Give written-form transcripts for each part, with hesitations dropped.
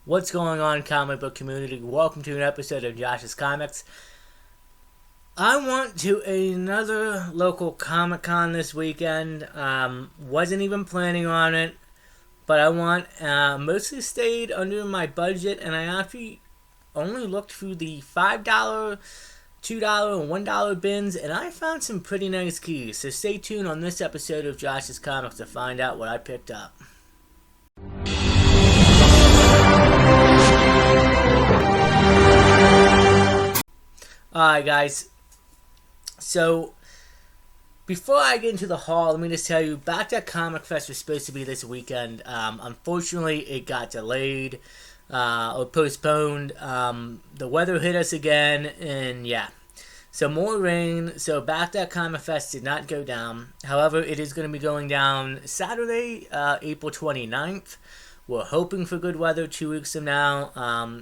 What's going on, comic book community? Welcome to an episode of Josh's Comics. I went to another local Comic Con this weekend. Wasn't even planning on it, but mostly stayed under my budget, and I actually only looked through the $5, $2, and $1 bins, and I found some pretty nice keys. So stay tuned on this episode of Josh's Comics to find out what I picked up. Alright, guys. So, before I get into the haul, let me just tell you, Baghdad Comic Fest was supposed to be this weekend. Unfortunately, it got delayed or postponed. The weather hit us again, and yeah. So, more rain. So, Baghdad Comic Fest did not go down. However, it is going to be going down Saturday, April 29th. We're hoping for good weather 2 weeks from now.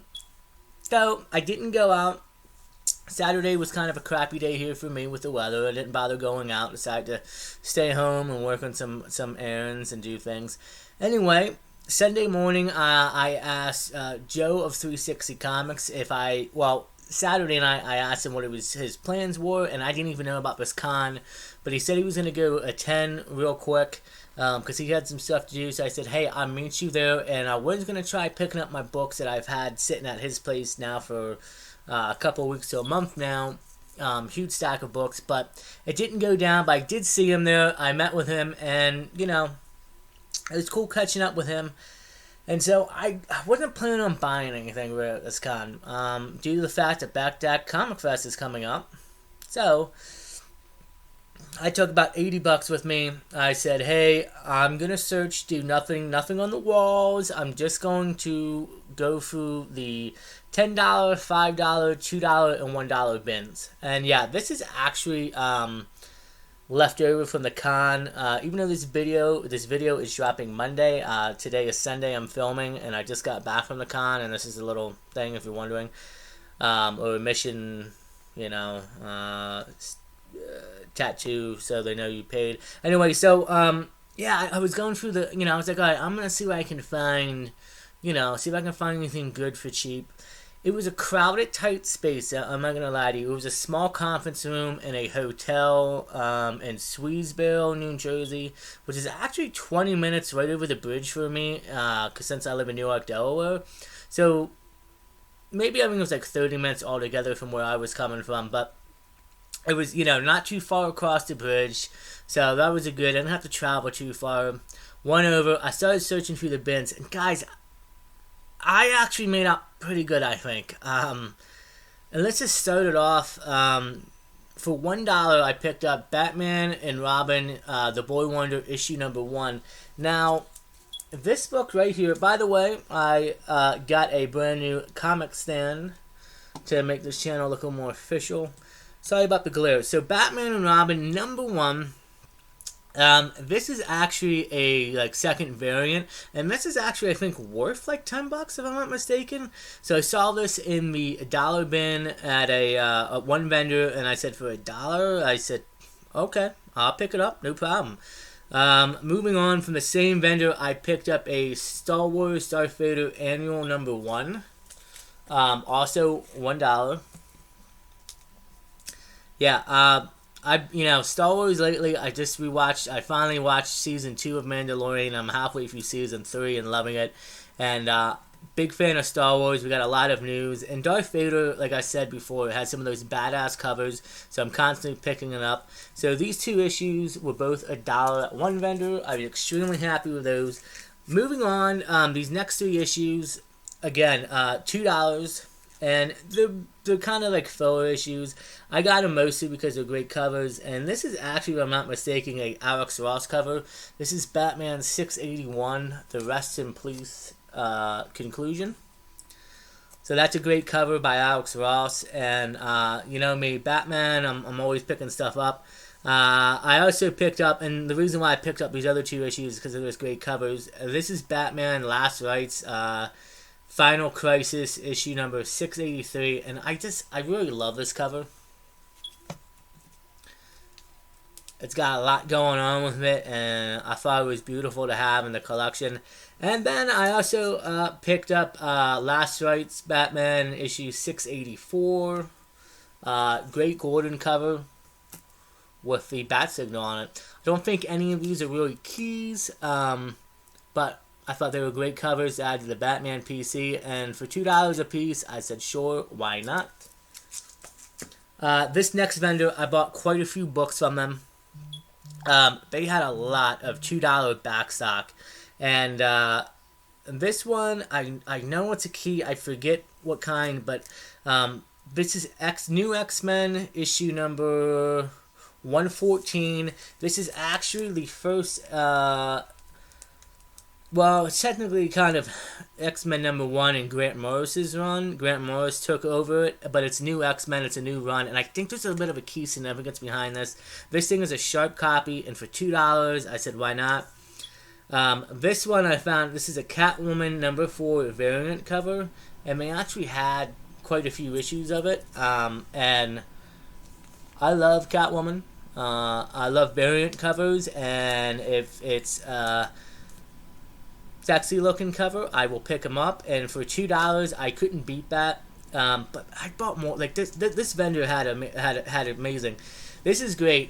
So, I didn't go out. Saturday was kind of a crappy day here for me with the weather. I didn't bother going out. Decided to stay home and work on some errands and do things. Anyway, Sunday morning, I asked Joe of 360 Comics Saturday night I asked him what his plans were, and I didn't even know about this con. But he said he was going to go attend real quick because he had some stuff to do. So I said, hey, I'll meet you there, and I was going to try picking up my books that I've had sitting at his place now for a couple of weeks to a month now. Huge stack of books, but it didn't go down. But I did see him there. I met with him, and it was cool catching up with him. And so I wasn't planning on buying anything at this con, due to the fact that Baghdad Comic Fest is coming up. So I took about $80 with me. I said, hey, I'm going to search, do nothing on the walls. I'm just going to go through the $10, $5, $2, and $1 bins. And yeah, this is actually left over from the con. Even though this video is dropping Monday, today is Sunday. I'm filming, and I just got back from the con, and this is a little thing if you're wondering, or admission, tattoo, so they know you paid. Anyway, so yeah, I was going through I was like, all right, I'm gonna see what I can find, see if I can find anything good for cheap. It was a crowded, tight space. I'm not gonna lie to you. It was a small conference room in a hotel in Swedesboro, New Jersey, which is actually 20 minutes right over the bridge for me, because since I live in Newark, Delaware. So maybe it was like 30 minutes altogether from where I was coming from, but it was, not too far across the bridge, so that was good. I didn't have to travel too far. Went over. I started searching through the bins, and guys, I actually made out pretty good, I think. And let's just start it off. For $1, I picked up Batman and Robin, The Boy Wonder, issue number 1. Now, this book right here, by the way, I got a brand new comic stand to make this channel look a little more official. Sorry about the glare. So, Batman and Robin, number 1. This is actually a second variant, and this is actually I think worth $10 if I'm not mistaken. So I saw this in the dollar bin at a one vendor, and I said for $1, I said okay, I'll pick it up, no problem. Moving on from the same vendor, I picked up a Star Wars Darth Vader Annual number 1, also $1. Yeah, Star Wars lately, I finally watched season 2 of Mandalorian. I'm halfway through season 3 and loving it. And, big fan of Star Wars. We got a lot of news. And Darth Vader, like I said before, has some of those badass covers, so I'm constantly picking it up. So these 2 issues were both $1 at one vendor. I'm extremely happy with those. Moving on, these next 3 issues, again, $2. And they're kind of filler issues. I got them mostly because they're great covers. And this is actually, if I'm not mistaken, a Alex Ross cover. This is Batman 681, The Rest in Peace conclusion. So that's a great cover by Alex Ross. And me, Batman, I'm always picking stuff up. I also picked up, and the reason why I picked up these other 2 issues is because of those great covers. This is Batman Last Rites, Final Crisis, issue number 683, and I really love this cover. It's got a lot going on with it, and I thought it was beautiful to have in the collection. And then I also picked up Last Rights Batman issue 684. Great Gordon cover with the bat signal on it. I don't think any of these are really keys, but I thought they were great covers to add to the Batman PC. And for $2 a piece, I said, sure, why not? This next vendor, I bought quite a few books from them. They had a lot of $2 backstock. And this one, I know it's a key. I forget what kind, but this is New X-Men issue number 114. This is actually the first, well, it's technically kind of X-Men number 1 in Grant Morris's run. Grant Morris took over it, but it's New X-Men, it's a new run, and I think there's a bit of a key significance behind this. This thing is a sharp copy, and for $2, I said, why not? This one I found, this is a Catwoman number 4 variant cover, and they actually had quite a few issues of it, and I love Catwoman. I love variant covers, and if it's sexy looking cover, I will pick them up, and for $2 I couldn't beat that. But I bought more. Like this vendor had amazing. This is great.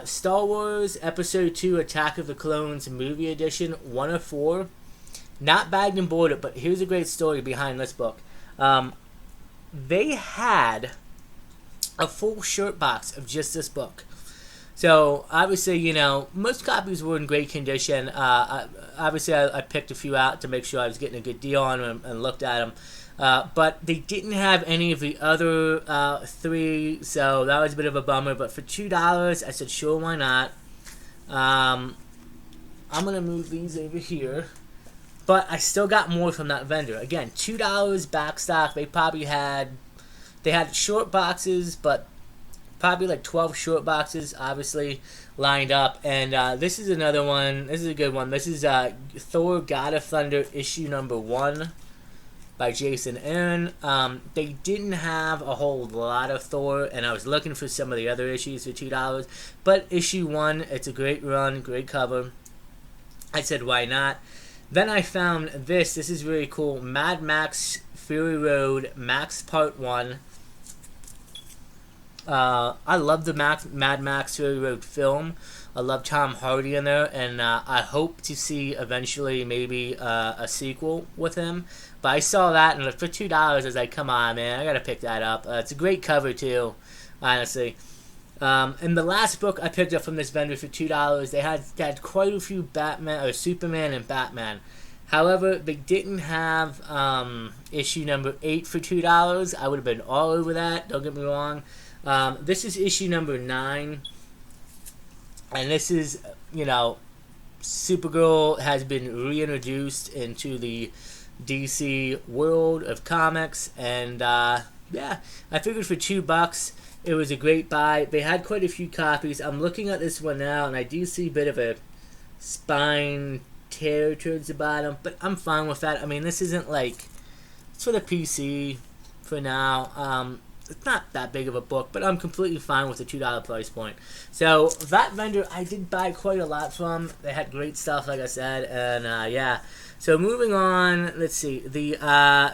Star Wars Episode 2 Attack of the Clones movie edition 1 of 4. Not bagged and boarded, but here's a great story behind this book. They had a full shirt box of just this book. So, obviously, you know, most copies were in great condition. Obviously, I picked a few out to make sure I was getting a good deal on them and looked at them. But they didn't have any of the other 3, so that was a bit of a bummer. But for $2, I said, sure, why not? I'm going to move these over here. But I still got more from that vendor. Again, $2 backstock. They had short boxes, but probably like 12 short boxes, obviously, lined up. And this is another one. This is a good one. This is Thor God of Thunder issue number 1 by Jason Aaron. They didn't have a whole lot of Thor, and I was looking for some of the other issues for $2. But issue 1, it's a great run, great cover. I said, why not? Then I found this. This is really cool. Mad Max Fury Road Max Part 1. I love the Mad Max Fury Road film. I love Tom Hardy in there, and I hope to see eventually maybe a sequel with him. But I saw that, and for $2, I was like, come on, man, I gotta pick that up. It's a great cover, too, honestly. And the last book I picked up from this vendor for $2, they had quite a few Batman, or Superman and Batman. However, they didn't have issue number 8 for $2. I would have been all over that, don't get me wrong. This is issue number 9. And this is, you know, Supergirl has been reintroduced into the DC world of comics. And, yeah, I figured for $2, it was a great buy. They had quite a few copies. I'm looking at this one now, and I do see a bit of a spine tear towards the bottom. But I'm fine with that. I mean, this isn't like... It's for the PC for now. It's not that big of a book, but I'm completely fine with the $2 price point. So, that vendor I did buy quite a lot from. They had great stuff, like I said, and yeah. So, moving on, let's see. The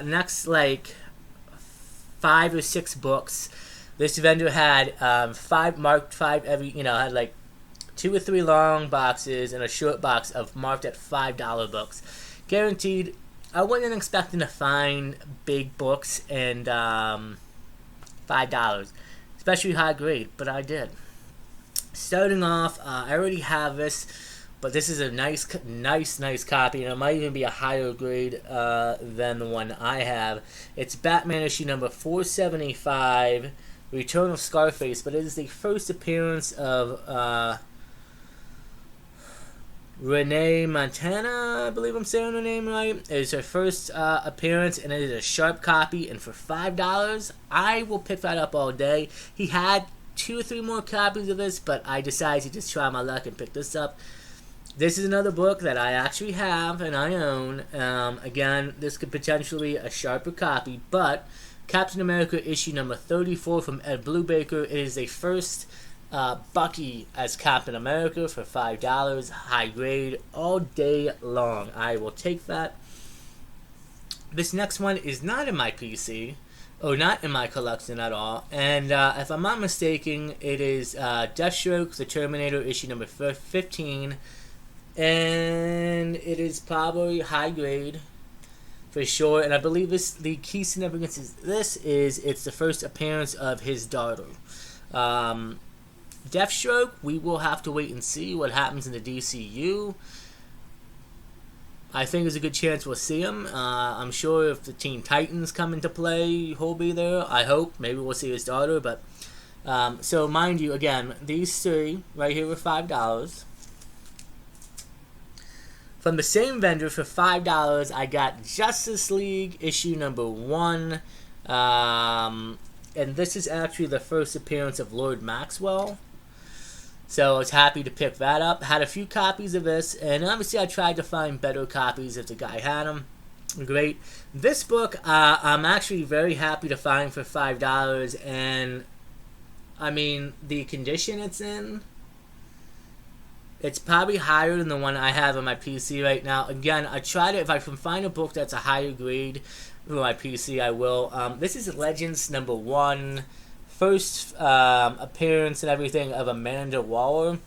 next, like, 5 or 6 books. This vendor had marked 5 every, you know, had like 2 or 3 long boxes and a short box of marked at $5 books. Guaranteed. I wasn't expecting to find big books and $5, especially high grade, but I did. Starting off, I already have this, but this is a nice copy, and it might even be a higher grade than the one I have. It's Batman issue number 475, Return of Scarface, but it is the first appearance of Renee Montana, I believe I'm saying her name right. It is her first appearance, and it is a sharp copy. And for $5, I will pick that up all day. He had 2 or 3 more copies of this, but I decided to just try my luck and pick this up. This is another book that I actually have and I own. Again, this could potentially be a sharper copy, but Captain America issue number 34 from Ed Brubaker. It is a first Bucky as Captain America for $5, high grade, all day long. I will take that. This next one is not in my PC, or not in my collection at all, and if I'm not mistaken, it is Deathstroke, the Terminator, issue number 15, and it is probably high grade for sure. And I believe the key significance is it's the first appearance of his daughter. Deathstroke, we will have to wait and see what happens in the DCU. I think there's a good chance we'll see him. I'm sure if the Teen Titans come into play, he'll be there. I hope. Maybe we'll see his daughter. But so mind you, again, these three right here were $5. From the same vendor for $5, I got Justice League issue number 1. And this is actually the first appearance of Lord Maxwell. So I was happy to pick that up. Had a few copies of this, and obviously I tried to find better copies if the guy had them. Great. This book, I'm actually very happy to find for $5, and I mean, the condition it's in, it's probably higher than the one I have on my PC right now. Again, I try to, if I can find a book that's a higher grade for my PC, I will. This is Legends number 1. First appearance and everything of Amanda Waller.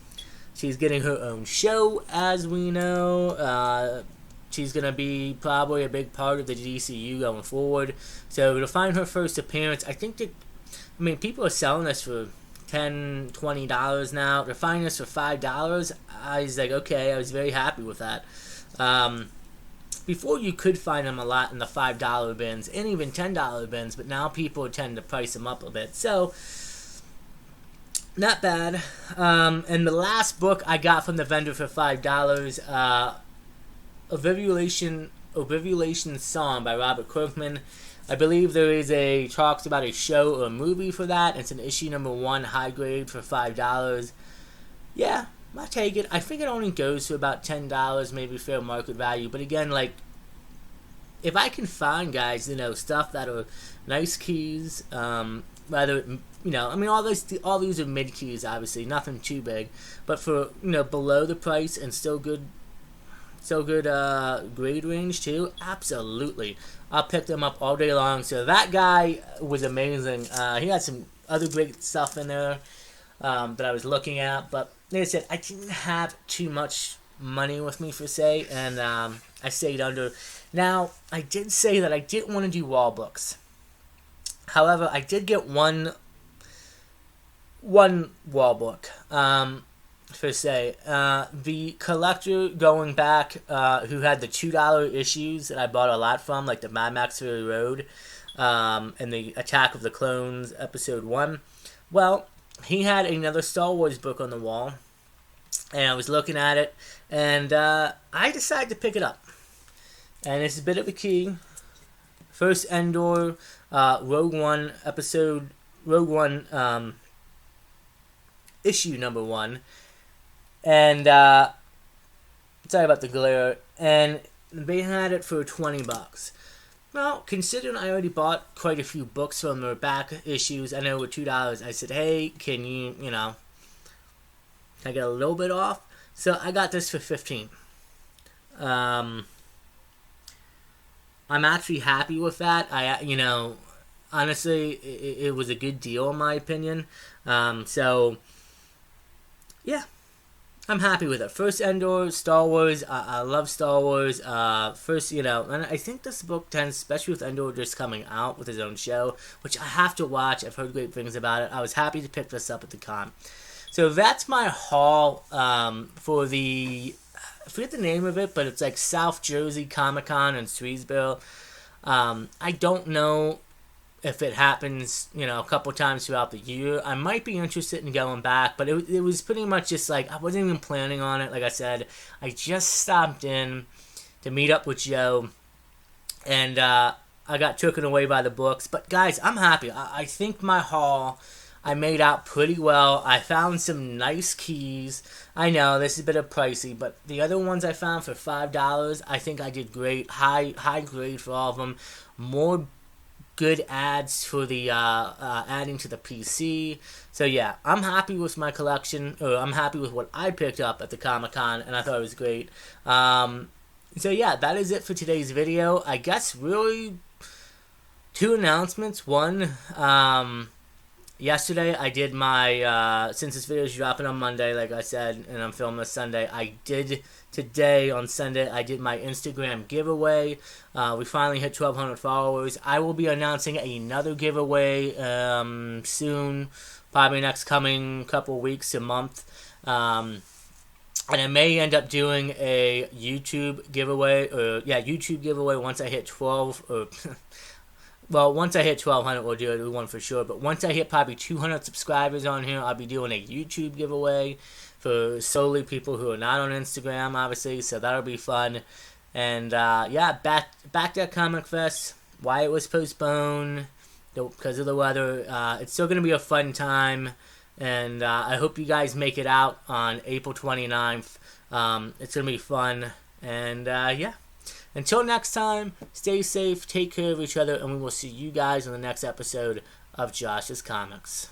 She's getting her own show, as we know. She's going to be probably a big part of the DCU going forward. So to find her first appearance, I think people are selling this for $10, $20 now. To find this for $5, I was like, okay, I was very happy with that. Before you could find them a lot in the $5 bins and even $10 bins, but now people tend to price them up a bit. So, not bad. And the last book I got from the vendor for $5, Ovulation Song by Robert Kirkman. I believe there is talks about a show or a movie for that. It's an issue number 1, high grade for $5. Yeah. I'll take it. I think it only goes to about $10, maybe fair market value. But again, like, if I can find, guys, stuff that are nice keys, whether, all these are mid keys, obviously, nothing too big. But for, below the price and still good grade range too, absolutely. I'll pick them up all day long. So that guy was amazing. He had some other great stuff in there that I was looking at, but like I said, I didn't have too much money with me, per se, and I stayed under. Now, I did say that I didn't want to do wall books. However, I did get one wall book, per se. The collector going back, who had the $2 issues that I bought a lot from, like the Mad Max Fury Road, and the Attack of the Clones, episode 1. Well, he had another Star Wars book on the wall, and I was looking at it, and I decided to pick it up. And it's a bit of a key. First Endor, Rogue One, issue number 1. And, sorry about the glare, and they had it for $20. Well, considering I already bought quite a few books from their back issues, I know were $2, I said, hey, can I get a little bit off? So I got this for $15. I'm actually happy with that. Honestly, it was a good deal in my opinion. So, yeah. I'm happy with it. First Endor, Star Wars. I love Star Wars. And I think this book tends, especially with Endor just coming out with his own show, which I have to watch. I've heard great things about it. I was happy to pick this up at the con. So that's my haul for the, I forget the name of it, but it's like South Jersey Comic Con in Swedesboro. I don't know if it happens, a couple times throughout the year. I might be interested in going back, but it was pretty much just like, I wasn't even planning on it. Like I said, I just stopped in to meet up with Joe, and I got taken away by the books. But guys, I'm happy. I think my haul, I made out pretty well. I found some nice keys. I know this is a bit of pricey, but the other ones I found for $5, I think I did great. High grade for all of them. More good ads for the adding to the PC. So yeah, I'm happy with my collection, or I'm happy with what I picked up at the Comic-Con, and I thought it was great. So yeah, that is it for today's video. I guess really two announcements. One, yesterday I did my, since this video is dropping on Monday, like I said, and I'm filming this Sunday, I did today on Sunday, I did my Instagram giveaway. We finally hit 1,200 followers. I will be announcing another giveaway soon, probably next coming couple weeks, a month. And I may end up doing a YouTube giveaway, YouTube giveaway once I hit 12, or well, once I hit 1,200, we'll do one for sure. But once I hit probably 200 subscribers on here, I'll be doing a YouTube giveaway for solely people who are not on Instagram, obviously. So that'll be fun. And yeah, back to Comic Fest. Why it was postponed because of the weather. It's still gonna be a fun time, and I hope you guys make it out on April 29th. It's gonna be fun, and yeah. Until next time, stay safe, take care of each other, and we will see you guys in the next episode of Josh's Comics.